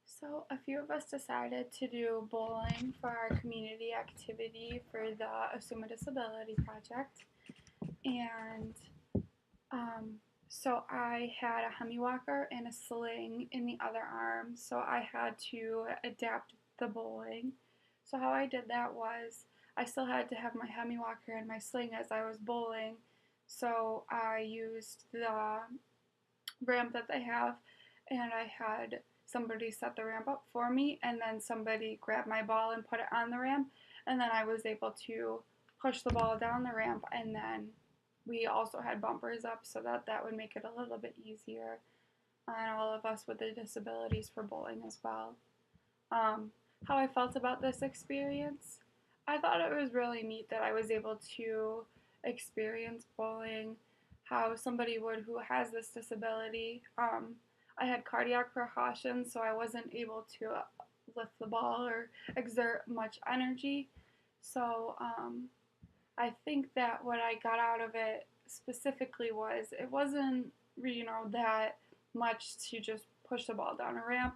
So a few of us decided to do bowling for our community activity for the Assume a Disability project. And um, so I had a hemi walker and a sling in the other arm, so I had to adapt the bowling. So how I did that was I still had to have my hemi walker and my sling as I was bowling, so I used the ramp that they have, and I had somebody set the ramp up for me, and then somebody grabbed my ball and put it on the ramp, and then I was able to push the ball down the ramp, and then we also had bumpers up so that that would make it a little bit easier on all of us with the disabilities for bowling as well. Um, how I felt about this experience, I thought it was really neat that I was able to experience bowling how somebody would who has this disability. I had cardiac precautions, so I wasn't able to lift the ball or exert much energy. So I think that what I got out of it specifically was it wasn't, that much to just push the ball down a ramp.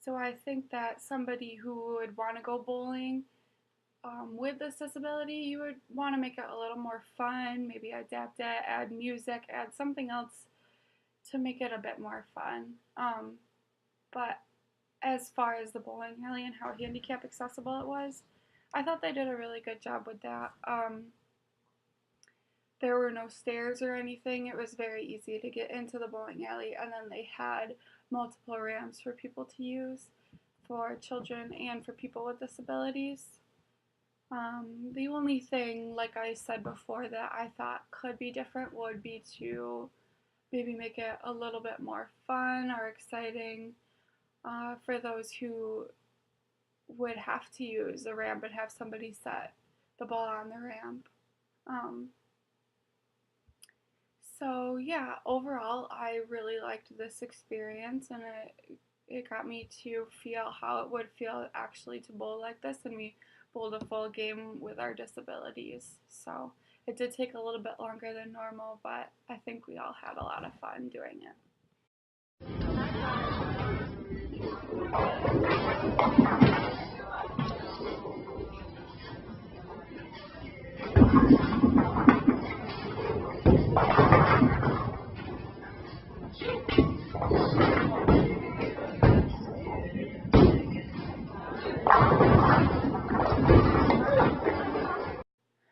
So I think that somebody who would want to go bowling with this disability, you would want to make it a little more fun, maybe adapt it, add music, add something else to make it a bit more fun. But as far as the bowling alley and how handicap accessible it was, I thought they did a really good job with that. There were no stairs or anything. It was very easy to get into the bowling alley, and then they had multiple ramps for people to use for children and for people with disabilities. The only thing, like I said before, that I thought could be different would be to maybe make it a little bit more fun or exciting for those who would have to use the ramp and have somebody set the ball on the ramp. Um, So yeah, overall, I really liked this experience, and it got me to feel how it would feel actually to bowl like this, and we bowled a full game with our disabilities. So it did take a little bit longer than normal, but I think we all had a lot of fun doing it.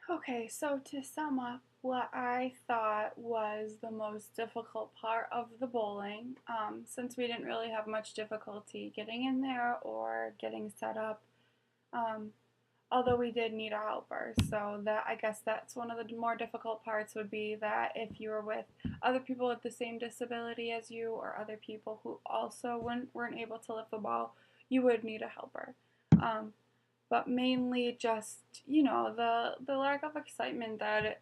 Okay, so to sum up, what I thought was the most difficult part of the bowling, since we didn't really have much difficulty getting in there or getting set up, um, although we did need a helper. So that, I guess that's one of the more difficult parts, would be that if you were with other people with the same disability as you or other people who also weren't able to lift the ball, you would need a helper. But mainly just, the lack of excitement that it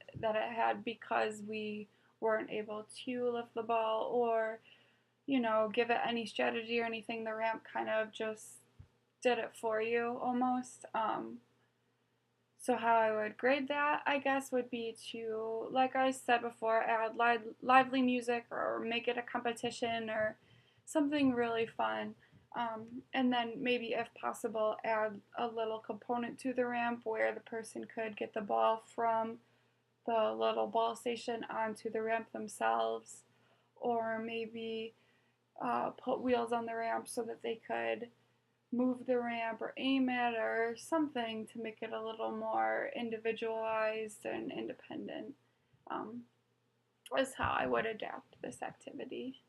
had because we weren't able to lift the ball or give it any strategy or anything. The ramp kind of just did it for you almost. So how I would grade that, I guess, would be to, like I said before, add lively music or make it a competition or something really fun. And then maybe, if possible, add a little component to the ramp where the person could get the ball from the little ball station onto the ramp themselves, or maybe put wheels on the ramp so that they could move the ramp or aim it or something to make it a little more individualized and independent, is how I would adapt this activity.